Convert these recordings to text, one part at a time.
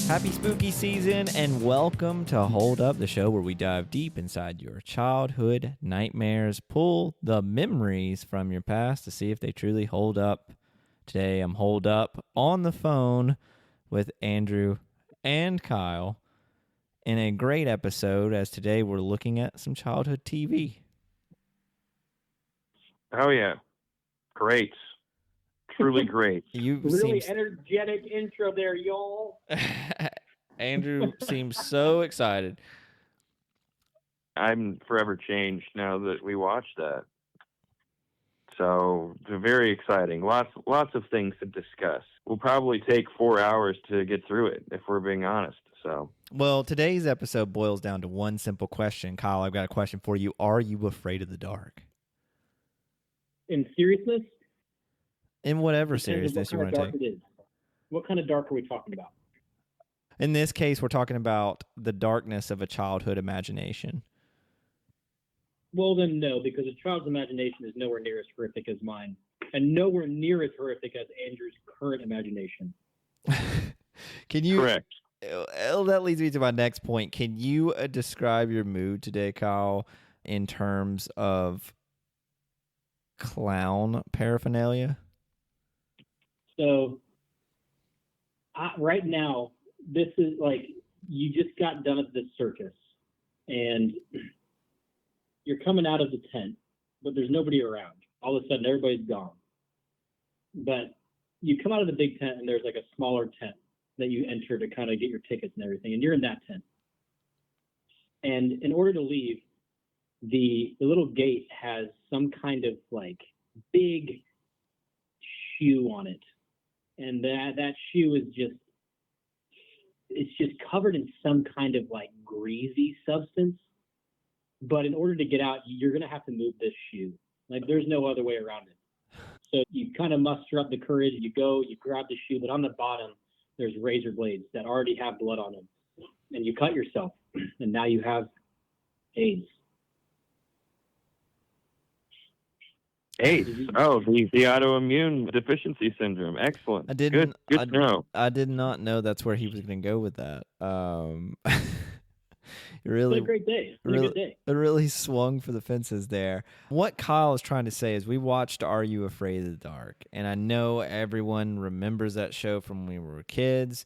Happy spooky season and welcome to Hold Up, the show where we dive deep inside your childhood nightmares, pull the memories from your past to see if they truly hold up. Today I'm holed up on the phone with Andrew and Kyle in a great episode, as today we're looking at some childhood TV. Oh yeah, great, truly great. You Really seem energetic intro there, y'all. Andrew seems so excited. I'm forever changed now that we watched that. So it's very exciting. Lots of things to discuss. We'll probably take 4 hours to get through it if we're being honest. So Well, today's episode boils down to one simple question. Kyle, I've got a question for you. Are you afraid of the dark? In seriousness, In whatever depends on seriousness you what want kind to of take. dark it is. What kind of dark are we talking about? In this case, we're talking about the darkness of a childhood imagination. Well, then no, because a child's imagination is nowhere near as horrific as mine, and nowhere near as horrific as Andrew's current imagination. Can you? correct. That leads me to my next point. Can you describe your mood today, Kyle, in terms of clown paraphernalia? So, right now, this is like you just got done at this circus, and you're coming out of the tent, but there's nobody around. All of a sudden, everybody's gone. But you come out of the big tent, and there's like a smaller tent that you enter to kind of get your tickets and everything, and you're in that tent. And in order to leave, the little gate has some kind of like big shoe on it, and that shoe is it's just covered in some kind of like greasy substance. But in order to get out, you're going to have to move this shoe. Like, there's no other way around it. So you kind of muster up the courage. You go, you grab the shoe, but on the bottom, there's razor blades that already have blood on them. And you cut yourself, and now you have AIDS. AIDS. Oh, the autoimmune deficiency syndrome. Excellent. I didn't. Good to know. I did not know that's where he was going to go with that. Really, It's been a great day. It's been a good day. It really swung for the fences there. What Kyle is trying to say is we watched Are You Afraid of the Dark? And I know everyone remembers that show from when we were kids.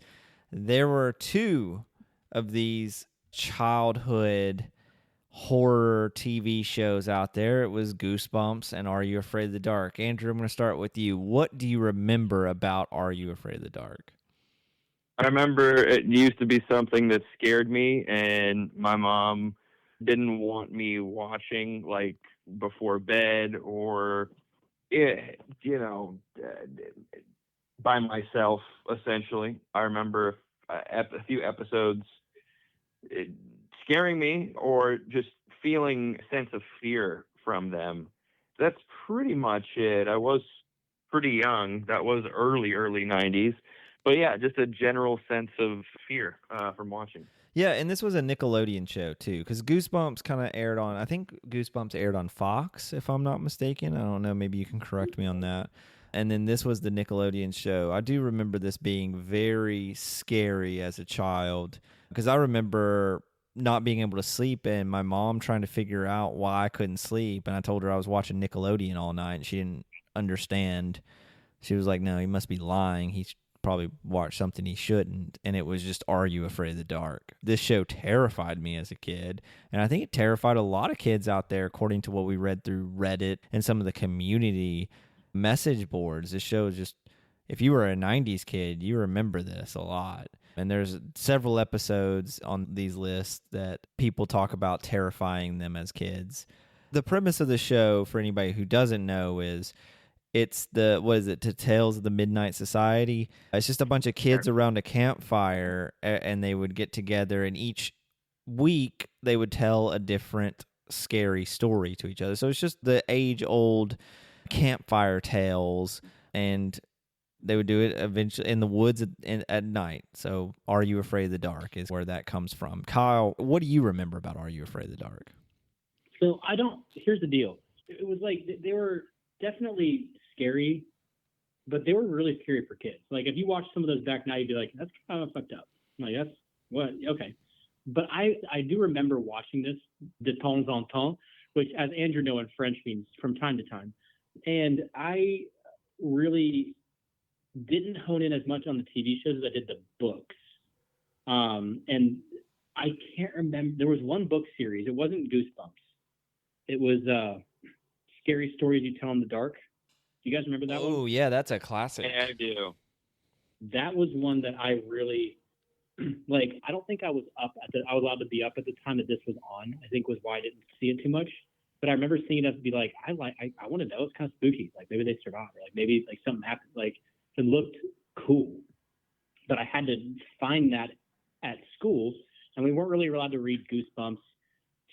There were two of these childhood horror TV shows out there. It was Goosebumps and Are You Afraid of the Dark? Andrew, I'm going to start with you. What do you remember about Are You Afraid of the Dark? I remember it used to be something that scared me, and my mom didn't want me watching like before bed or, by myself, essentially. I remember a few episodes scaring me or just feeling a sense of fear from them. That's pretty much it. I was pretty young. That was early 90s. But yeah, just a general sense of fear from watching. Yeah, and this was a Nickelodeon show too, because Goosebumps kind of aired on, I think Goosebumps aired on Fox, if I'm not mistaken. I don't know, maybe you can correct me on that. And then this was the Nickelodeon show. I do remember this being very scary as a child, because I remember not being able to sleep and my mom trying to figure out why I couldn't sleep. And I told her I was watching Nickelodeon all night, and she didn't understand. She was like, no, he must be lying. He's probably watched something he shouldn't. And it was just Are You Afraid of the Dark? This show terrified me as a kid, and I think it terrified a lot of kids out there, according to what we read through Reddit and some of the community message boards. This show is just, if you were a 90s kid, you remember this a lot. And there's several episodes on these lists that people talk about terrifying them as kids. The premise of the show, for anybody who doesn't know, is it's to Tales of the Midnight Society. It's just a bunch of kids around a campfire, and they would get together, and each week they would tell a different scary story to each other. So it's just the age-old campfire tales, and they would do it eventually in the woods at night. So Are You Afraid of the Dark is where that comes from. Kyle, what do you remember about Are You Afraid of the Dark? So here's the deal. It was like they were definitely scary, but they were really scary for kids. Like, if you watch some of those back now, you'd be like, that's kind of fucked up. I'm like, that's what? Okay. But I do remember watching this de temps en temps, which, as Andrew know in French, means from time to time. And I really didn't hone in as much on the TV shows as I did the books. And I can't remember. There was one book series. It wasn't Goosebumps. It was Scary Stories You Tell in the Dark. Do you guys remember that one? Oh, yeah, that's a classic. Yeah, I do. That was one that I really like. I don't think I was up at the. I was allowed to be up at the time that this was on. I think was why I didn't see it too much. But I remember seeing it be like, I want to know. It's kind of spooky. Like maybe they survived. Or like maybe like something happened. Like it looked cool. But I had to find that at schools, and we weren't really allowed to read Goosebumps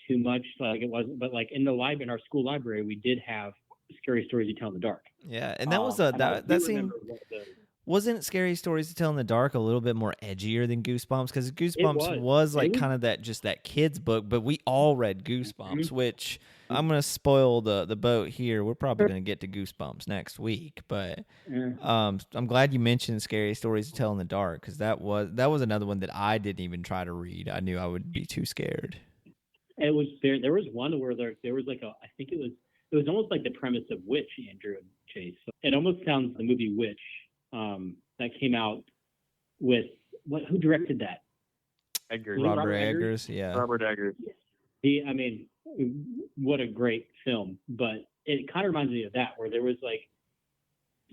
too much. Like it wasn't. But like in the in our school library, we did have Scary Stories You Tell in the Dark. Yeah, and that was that seemed. Wasn't Scary Stories to Tell in the Dark a little bit more edgier than Goosebumps? Because Goosebumps was like kind of that kid's book, but we all read Goosebumps, which I'm going to spoil the boat here. We're probably going to get to Goosebumps next week, but I'm glad you mentioned Scary Stories to Tell in the Dark, because that was another one that I didn't even try to read. I knew I would be too scared. It was there was one where there was like I think it was almost like the premise of Witch, Andrew and Chase. It almost sounds the movie Witch. That came out with who directed that? Robert Eggers, yeah. Robert Eggers. I mean, what a great film. But it kind of reminds me of that, where there was like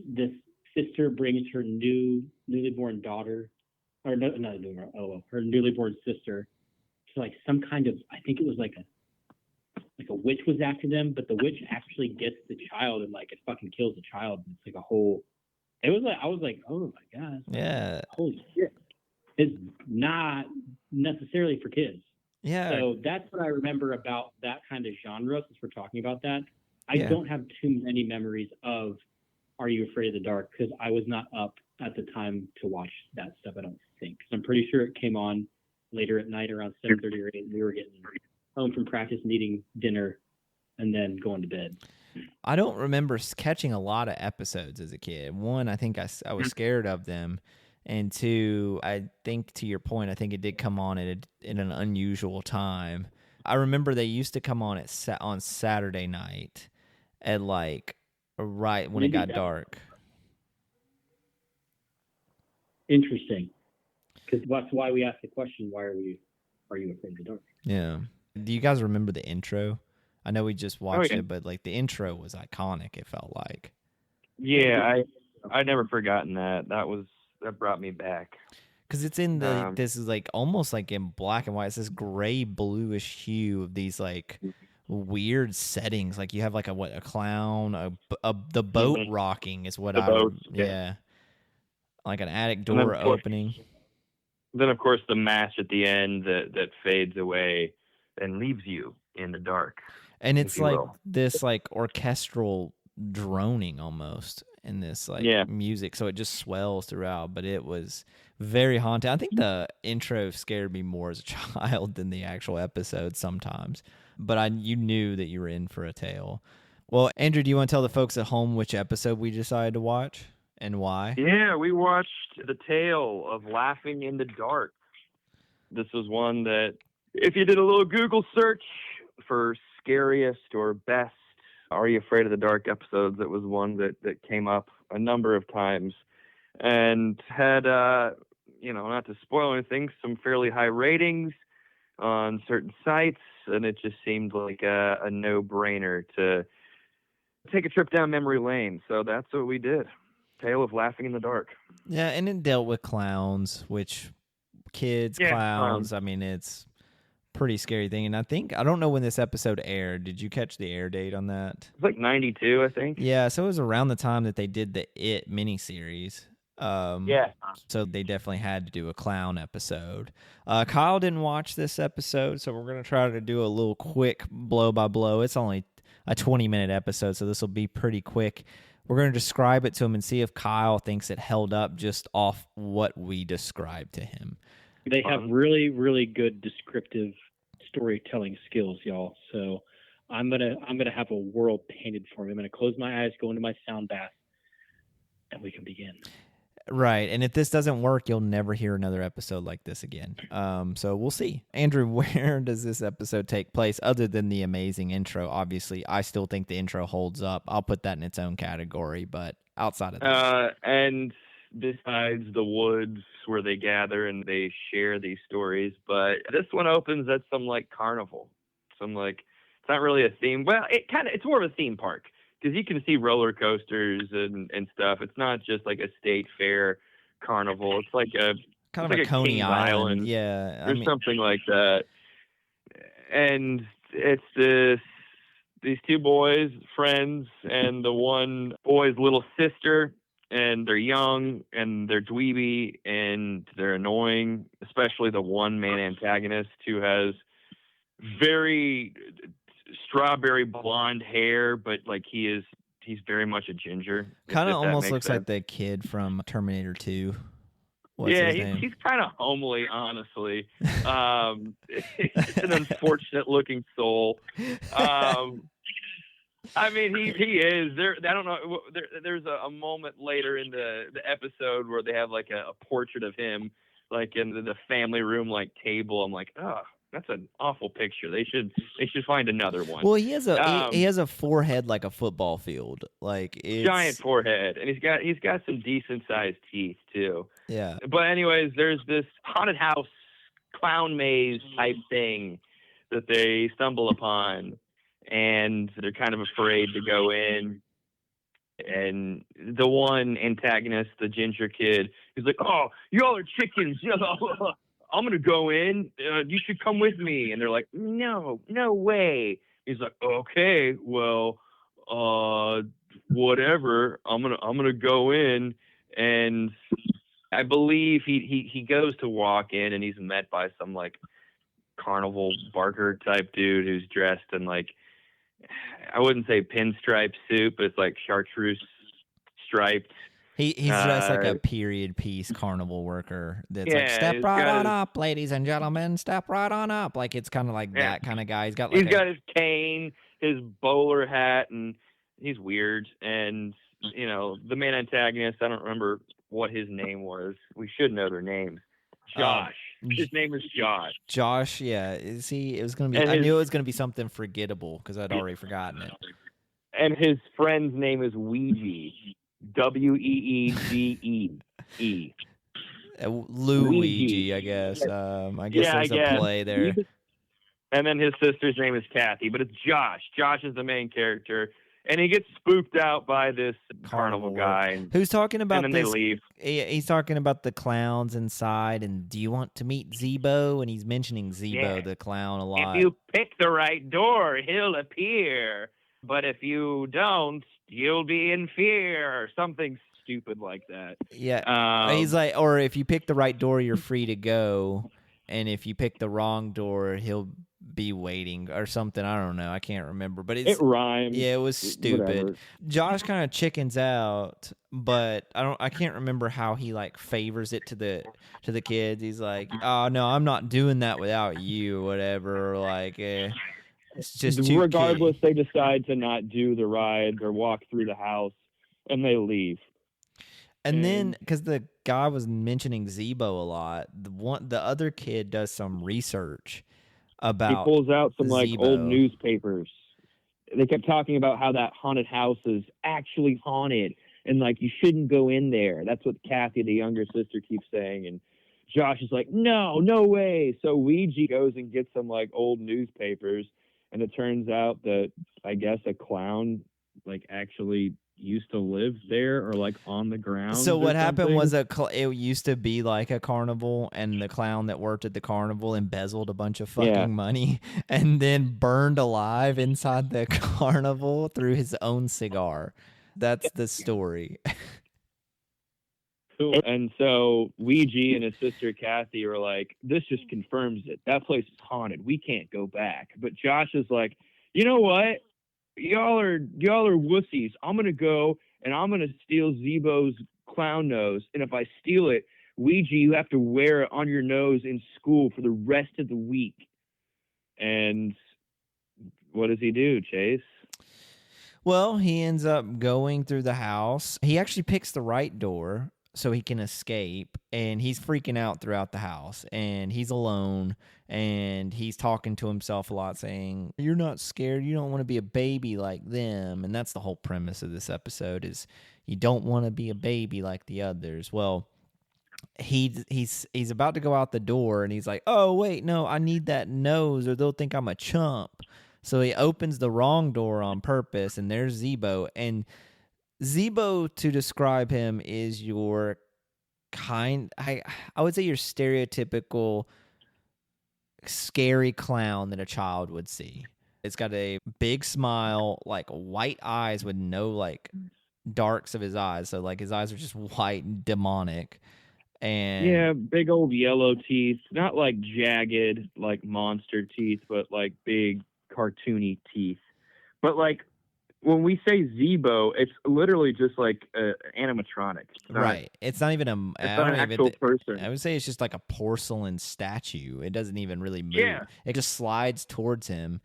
this sister brings her newly born daughter, or no, not newly, her newly born sister, to like some kind of, I think it was like a witch was after them, but the witch actually gets the child and like it fucking kills the child. And it's like a whole. It was like I was like, oh my god, yeah, holy shit! It's not necessarily for kids. Yeah. So that's what I remember about that kind of genre. Since we're talking about that, I don't have too many memories of Are You Afraid of the Dark, because I was not up at the time to watch that stuff. I don't think, because I'm pretty sure it came on later at night around 7:30 or 8. And we were getting home from practice and eating dinner, and then going to bed. I don't remember catching a lot of episodes as a kid. One, I think I was scared of them. And two, I think to your point, I think it did come on in an unusual time. I remember they used to come on on Saturday night at like right when it got dark. Interesting. Because that's why we asked the question, are you afraid of the dark? Yeah. Do you guys remember the intro? I know we just watched it, but like the intro was iconic, it felt like. Yeah, I never forgotten that. That brought me back. Because it's in this is like almost like in black and white. It's this gray bluish hue of these like weird settings. Like you have like a clown, the boat rocking is what yeah. Like an attic door opening. Then of course the match at the end that fades away and leaves you in the dark. And it's like this like orchestral droning almost in this like music, so it just swells throughout. But it was very haunting. I think the intro scared me more as a child than the actual episode sometimes. But you knew that you were in for a tale. Well, Andrew, do you want to tell the folks at home which episode we decided to watch and why? Yeah, we watched The Tale of Laughing in the Dark. This was one that, if you did a little Google search for scariest or best Are You Afraid of the Dark episodes, it was one that came up a number of times and had, not to spoil anything, some fairly high ratings on certain sites, and it just seemed like a no-brainer to take a trip down memory lane. So that's what we did. Tale of Laughing in the Dark. Yeah, and it dealt with clowns, which clowns, I mean, it's pretty scary thing. And I don't know when this episode aired. Did you catch the air date on that? It's like 92, I think. Yeah, so it was around the time that they did the It miniseries. So they definitely had to do a clown episode. Kyle didn't watch this episode, so we're going to try to do a little quick blow by blow. It's only a 20-minute episode, so this will be pretty quick. We're going to describe it to him and see if Kyle thinks it held up just off what we described to him. They have really, really good descriptive storytelling skills, y'all. So I'm gonna have a world painted for me. I'm gonna close my eyes, go into my sound bath, and we can begin. Right. And if this doesn't work, you'll never hear another episode like this again. So we'll see. Andrew, where does this episode take place other than the amazing intro? Obviously, I still think the intro holds up. I'll put that in its own category, but outside of that. And besides the woods where they gather and they share these stories, but this one opens at some like carnival. Some like, it's not really a theme. Well, it's more of a theme park. Because you can see roller coasters and stuff. It's not just like a state fair carnival. It's like a kind of like a Coney Kings Island. Yeah. Something like that. And it's these two boys, friends, and the one boy's little sister, and they're young and they're dweeby and they're annoying, especially the one main antagonist who has very strawberry blonde hair, but like he's very much a ginger. Kind of almost looks like the kid from Terminator 2. What's his name? He's kind of homely, honestly. It's an unfortunate looking soul. I mean, he is there. I don't know. There's a moment later in the episode where they have like a portrait of him, like in the family room, like table. I'm like, oh, that's an awful picture. They should find another one. Well, he has a forehead like a football field, like giant forehead, and he's got some decent sized teeth too. Yeah. But anyways, there's this haunted house clown maze type thing that they stumble upon, and they're kind of afraid to go in. And the one antagonist, the ginger kid, he's like, "Oh, y'all are chickens. I'm going to go in. You should come with me." And they're like, no way. He's like, okay, well, whatever. I'm going to go in. And I believe he goes to walk in and he's met by some like carnival barker type dude who's dressed in like, I wouldn't say pinstripe suit, but it's like chartreuse striped. He's dressed like a period piece carnival worker that's like, step right on up, ladies and gentlemen, step right on up. Like, it's kind of like that kind of guy. He's got his cane, his bowler hat, and he's weird. And, you know, the main antagonist, I don't remember what his name was. We should know their names. Josh. His name is Josh. Josh, yeah. See, it was going to be, I knew it was going to be something forgettable because I'd already forgotten it. And his friend's name is Ouija. Weegee. Luigi, I guess. I guess there's a play there. And then his sister's name is Kathy, but it's Josh. Josh is the main character, and he gets spooked out by this carnival guy. Who's talking about and then they leave. He's talking about the clowns inside, and do you want to meet Zebo? And he's mentioning Zebo, the clown, a lot. If you pick the right door, he'll appear. But if you don't, you'll be in fear, or something stupid like that. Yeah. He's like, or if you pick the right door, you're free to go. And if you pick the wrong door, he'll be waiting or something. I don't know. I can't remember. But it rhymes. Yeah, it was stupid. Whatever. Josh kind of chickens out, but I can't remember how he like favors it to the kids. He's like, "Oh no, I'm not doing that without you," whatever. Like, it's just too regardless, they decide to not do the ride or walk through the house, and they leave. And then, because the guy was mentioning Zebo a lot, the other kid does some research about. He pulls out some like Zebo. old newspapers. They kept talking about how that haunted house is actually haunted, and like you shouldn't go in there. That's what Kathy, the younger sister, keeps saying, and Josh is like, no way. So Ouija goes and gets some like old newspapers. And it turns out that, I guess, a clown, like, actually used to live there or, like, on the ground. So what happened was it used to be, like, a carnival, and the clown that worked at the carnival embezzled a bunch of fucking money and then burned alive inside the carnival through his own cigar. That's the story. And so Ouija and his sister Kathy are like, this just confirms it. That place is haunted. We can't go back. But Josh is like, you know what? Y'all are wussies. I'm gonna go and I'm gonna steal Zebo's clown nose. And if I steal it, Ouija, you have to wear it on your nose in school for the rest of the week. And what does he do, Chase? Well, he ends up going through the house. He actually picks the right door. so he can escape, and he's freaking out throughout the house, and he's alone, and he's talking to himself a lot, saying, "You're not scared. You don't want to be a baby like them." And that's the whole premise of this episode, is you don't want to be a baby like the others. Well, he's about to go out the door, and he's like, "Oh wait, no, I need that nose, or they'll think I'm a chump." So he opens the wrong door on purpose, and there's Zebo. And Zebo, to describe him, is your I would say your stereotypical scary clown that a child would see. It's got a big smile, like white eyes with no like darks of his eyes. So like his eyes are just white and demonic. And yeah, big old yellow teeth, not like jagged like monster teeth, but like big cartoony teeth. But like when we say Zebo, it's literally just like animatronic. Right. It's not even it's not an actual person. I would say it's just like a porcelain statue. It doesn't even really move. Yeah. It just slides towards him.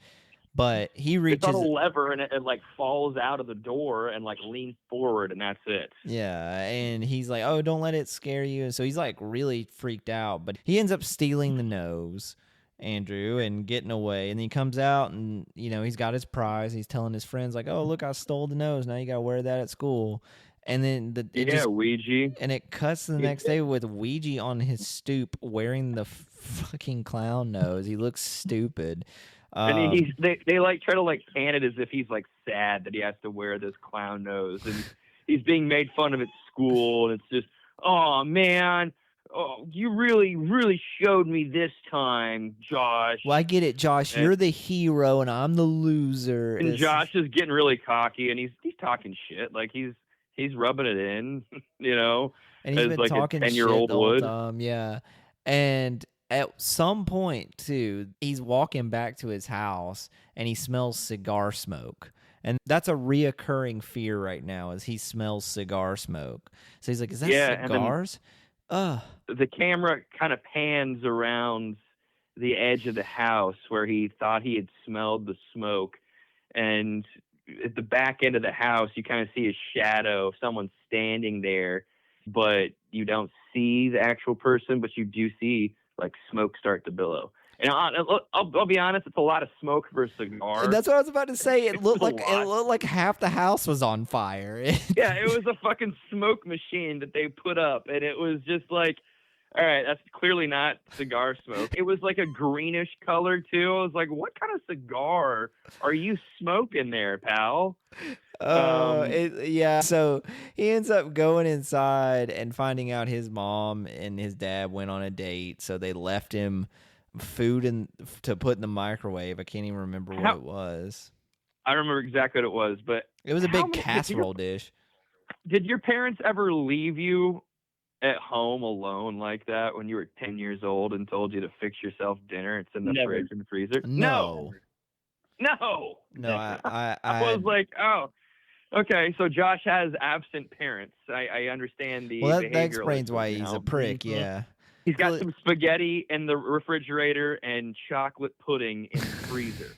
But he reaches it's on a lever, and it like falls out of the door and like leans forward, and that's it. Yeah, and he's like, "Oh, don't let it scare you." And so he's like really freaked out, but he ends up stealing the nose, Andrew, and getting away. And he comes out, and he's got his prize. He's telling his friends like, "Oh, look, I stole the nose. Now you got to wear that at school." And then Ouija. And it cuts the next day with Ouija on his stoop wearing the fucking clown nose. He looks stupid. And they like try to like pan it as if he's like sad that he has to wear this clown nose, and he's being made fun of at school, and it's just, oh man, you really showed me this time, Josh. Well, I get it, Josh. You're the hero, and I'm the loser. And Josh is getting really cocky, and he's talking shit, like he's rubbing it in, and he's been like talking a 10-year-old shit the whole would. time, yeah, and. At some point, too, he's walking back to his house, and he smells cigar smoke. And that's a reoccurring fear right now, is he smells cigar smoke. So he's like, is that cigars? The camera kind of pans around the edge of the house where he thought he had smelled the smoke. And at the back end of the house, you kind of see a shadow of someone standing there, but you don't see the actual person, but you do see like smoke start to billow. And I'll be honest, it's a lot of smoke for a cigar. That's what I was about to say. It looked like half the house was on fire. Yeah, it was a fucking smoke machine that they put up, and it was just like, all right, that's clearly not cigar smoke. It was like a greenish color too. I was like, what kind of cigar are you smoking there, pal? Yeah. So he ends up going inside and finding out his mom and his dad went on a date. So they left him food to put in the microwave. I can't even remember what it was. I remember exactly what it was, but it was a big casserole dish. Did your parents ever leave you at home alone like that when you were 10 years old and told you to fix yourself dinner? It's in the fridge and the freezer. No. I was like, oh, okay. So Josh has absent parents. I understand the. Well, that explains why he's a prick. Mm-hmm. Yeah. He's got some spaghetti in the refrigerator and chocolate pudding in the freezer.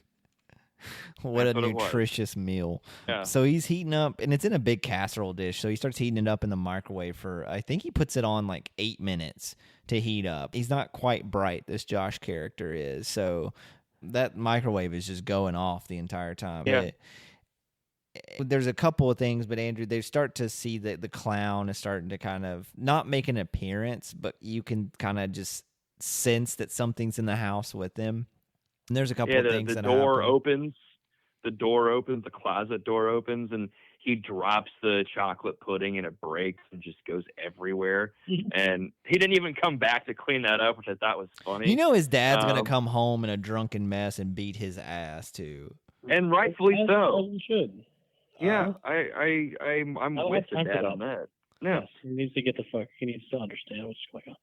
What a nutritious meal. Yeah. So he's heating up, and it's in a big casserole dish. So he starts heating it up in the microwave for, I think he puts it on like 8 minutes to heat up. He's not quite bright, this Josh character is. So that microwave is just going off the entire time. Yeah. There's a couple of things, but Andrew, they start to see that the clown is starting to kind of not make an appearance, but you can kind of just sense that something's in the house with him. And there's a couple of things the that door happen. opens. The door opens, the closet door opens, and he drops the chocolate pudding, and it breaks and just goes everywhere. And he didn't even come back to clean that up, which I thought was funny. His dad's going to come home in a drunken mess and beat his ass, too. And rightfully so. He should. Yeah, I'm with the dad on that. Yeah. Yes, he needs to get the fuck. He needs to understand what's going on.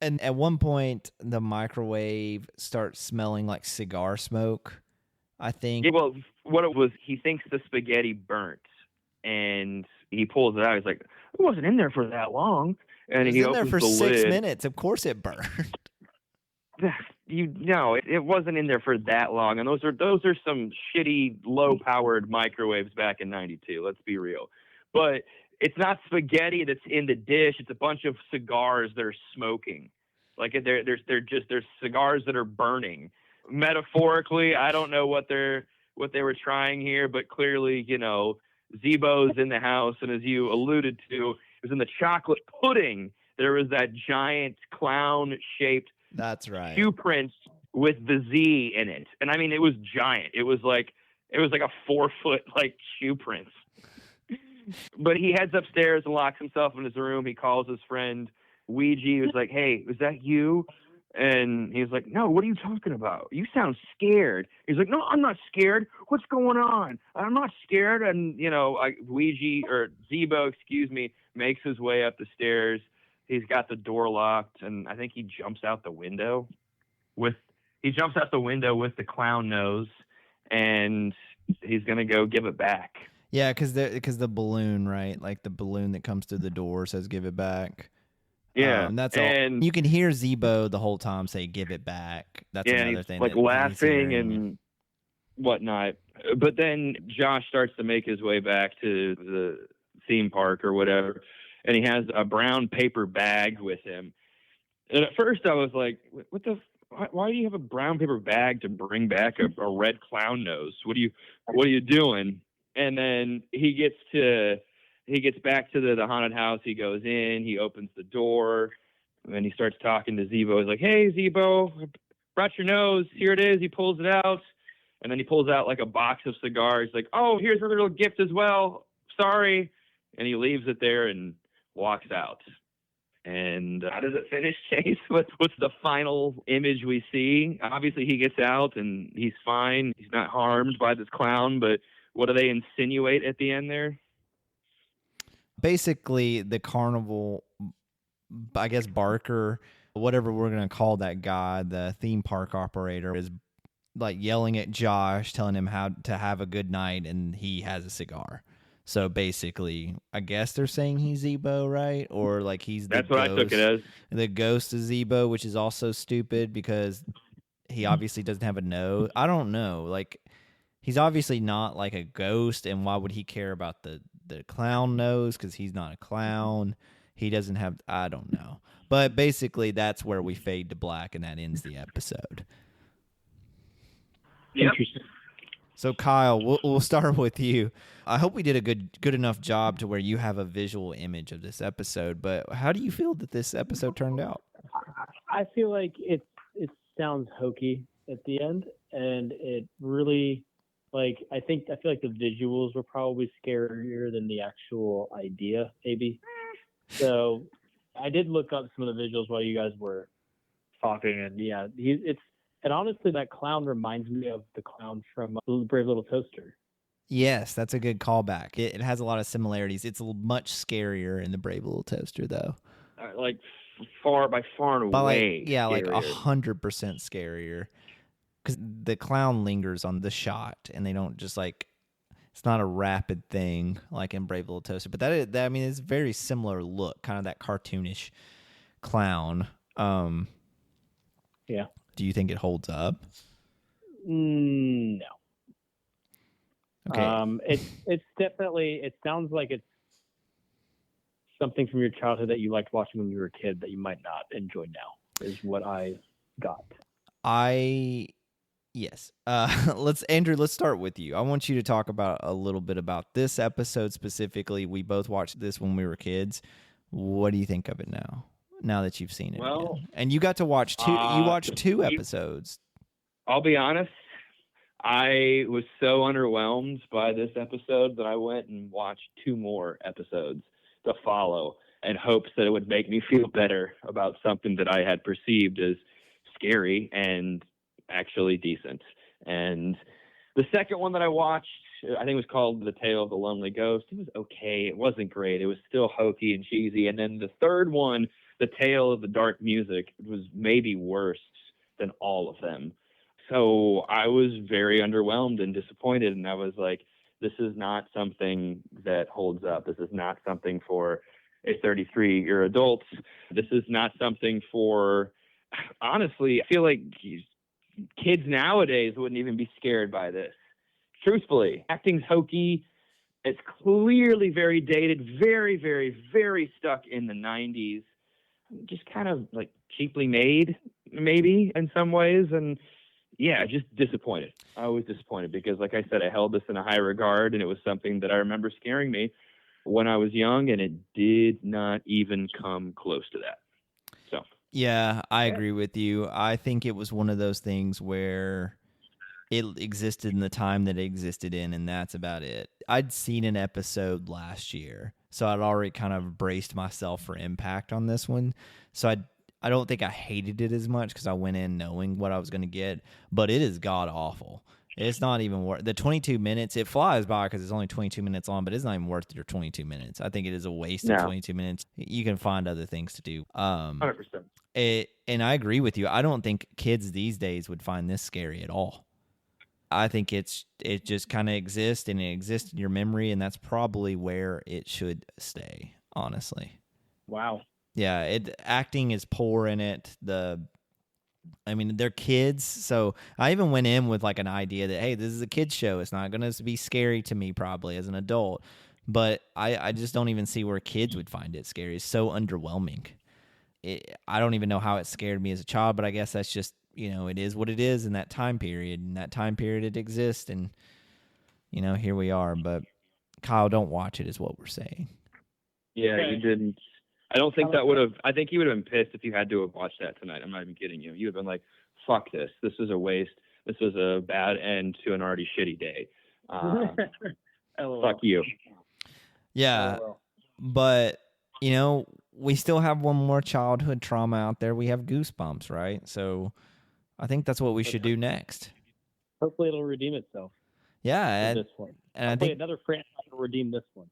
And at one point, the microwave starts smelling like cigar smoke, I think. Yeah, well, what it was, he thinks the spaghetti burnt, and he pulls it out. He's like, it wasn't in there for that long. And he opens the lid. It was in there for 6 minutes. Of course it burned. It wasn't in there for that long. And those are some shitty, low-powered microwaves back in '92. Let's be real. But it's not spaghetti that's in the dish. It's a bunch of cigars that are smoking. Like they're cigars that are burning. Metaphorically, I don't know what they were trying here, but clearly, Zebo's in the house, and as you alluded to, it was in the chocolate pudding. There was that giant clown-shaped That's right. shoe print with the Z in it, and I mean, it was giant. It was like a 4-foot shoe print. But he heads upstairs and locks himself in his room. He calls his friend Ouija. He was like, "Hey, is that you?" And he's like, "No, what are you talking about? You sound scared." He's like, "No, I'm not scared. What's going on? I'm not scared." And, Ouija, or Zebo, excuse me, makes his way up the stairs. He's got the door locked, and I think he jumps out the window with the clown nose, and he's going to go give it back. Yeah, because the balloon, right? Like the balloon that comes through the door says "give it back." Yeah, and that's all. You can hear Zebo the whole time say "give it back." That's another thing. Like laughing and whatnot. But then Josh starts to make his way back to the theme park or whatever, and he has a brown paper bag with him. And at first I was like, why do you have a brown paper bag to bring back a red clown nose? What are you doing? And then he gets back to the haunted house. He goes in, he opens the door, and he starts talking to Zebo. He's like, "Hey, Zebo, I brought your nose. Here it is." He pulls it out, and then he pulls out like a box of cigars. He's like, "Oh, here's a little gift as well. Sorry." And he leaves it there and walks out. And how does it finish, Chase? What's the final image we see? Obviously, he gets out, and he's fine. He's not harmed by this clown, but what do they insinuate at the end there? Basically, the carnival, I guess Barker, whatever we're going to call that guy, the theme park operator, is like yelling at Josh, telling him how to have a good night, and he has a cigar. So basically, I guess they're saying he's Zebo, right? Or like he's the That's what ghost, I took it as. The ghost of Zebo, which is also stupid because he obviously doesn't have a nose. I don't know. Like, he's obviously not like a ghost, and why would he care about the clown nose? Because he's not a clown. He doesn't have, I don't know. But basically, that's where we fade to black, and that ends the episode. Yep. Interesting. So, Kyle, we'll start with you. I hope we did a good enough job to where you have a visual image of this episode, but how do you feel that this episode turned out? I feel like it sounds hokey at the end, and it really, I feel like the visuals were probably scarier than the actual idea, maybe. So I did look up some of the visuals while you guys were talking, and yeah, and honestly, that clown reminds me of the clown from Brave Little Toaster. Yes, that's a good callback. It has a lot of similarities. It's much scarier in the Brave Little Toaster, though. By far and away. Yeah, scarier. like 100% scarier. Because the clown lingers on the shot, and they don't just it's not a rapid thing like in Brave Little Toaster. But it's a very similar look, kind of that cartoonish clown. Yeah. Do you think it holds up? No. Okay. It's definitely, it sounds like it's something from your childhood that you liked watching when you were a kid that you might not enjoy now, is what I got. Yes. Andrew, let's start with you. I want you to talk about a little bit about this episode specifically. We both watched this when we were kids. What do you think of it now that you've seen it? Well, again? And you got to watch two. You watched two episodes. I'll be honest. I was so underwhelmed by this episode that I went and watched 2 more episodes to follow in hopes that it would make me feel better about something that I had perceived as scary and actually decent. And the second one that I watched, I think it was called The Tale of the Lonely Ghost. It was okay. It wasn't great. It was still hokey and cheesy. And then the third one, The Tale of the Dark Music, was maybe worse than all of them. So I was very underwhelmed and disappointed. And I was like, this is not something that holds up. This is not something for a 33-year adult. This is not something for, honestly, I feel like kids nowadays wouldn't even be scared by this. Truthfully, acting's hokey. It's clearly very dated, very, very, very stuck in the 90s, just kind of like cheaply made, maybe in some ways. And yeah, just disappointed. I was disappointed because, like I said, I held this in a high regard, and it was something that I remember scaring me when I was young, and it did not even come close to that. So Yeah, I agree with you. I think it was one of those things where it existed in the time that it existed in, and that's about it. I'd seen an episode last year, so I'd already kind of braced myself for impact on this one. So I don't think I hated it as much because I went in knowing what I was going to get, but it is god awful. It's not even worth the 22 minutes. It flies by because it's only 22 minutes long, but it's not even worth your 22 minutes. I think it is a waste of 22 minutes. You can find other things to do. 100%. And I agree with you. I don't think kids these days would find this scary at all. I think it just kind of exists, and it exists in your memory, and that's probably where it should stay, honestly. Wow. Yeah, acting is poor in it. They're kids, so I even went in with like an idea that, hey, this is a kids show. It's not going to be scary to me probably as an adult, but I just don't even see where kids would find it scary. It's so underwhelming. I don't even know how it scared me as a child, but I guess that's just, it is what it is in that time period. In that time period, it exists, and, here we are. But Kyle, don't watch it is what we're saying. Yeah, Okay. you didn't. I don't think that would have. I think you would have been pissed if you had to have watched that tonight. I'm not even kidding you. You would have been like, "Fuck this! This is a waste. This was a bad end to an already shitty day." Fuck you. Yeah, but we still have one more childhood trauma out there. We have Goosebumps, right? So I think that's what we should do next. Hopefully, it'll redeem itself. Yeah, this one. and I think think another franchise will redeem this one.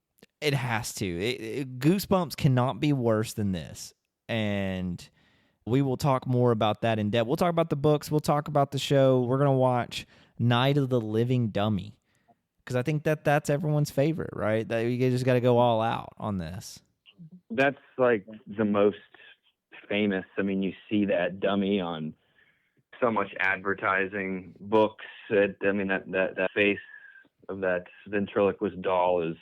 it has to. Goosebumps cannot be worse than this. And we will talk more about that in depth. We'll talk about the books. We'll talk about the show. We're going to watch Night of the Living Dummy because I think that's everyone's favorite, right? That you just got to go all out on this. That's like the most famous. I mean, you see that dummy on so much advertising, books. That face of that ventriloquist doll is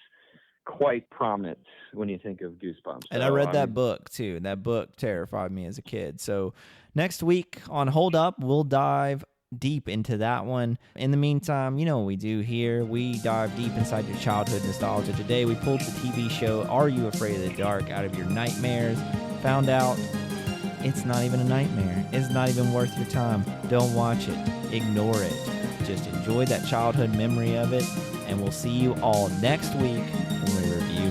quite prominent when you think of Goosebumps. And I read that book too. That book terrified me as a kid. So next week on Hold Up, we'll dive deep into that one. In the meantime, you know what we do here. We dive deep inside your childhood nostalgia. Today, we pulled the TV show Are You Afraid of the Dark out of your nightmares. Found out it's not even a nightmare. It's not even worth your time. Don't watch it. Ignore it. Just enjoy that childhood memory of it. And we'll see you all next week when we review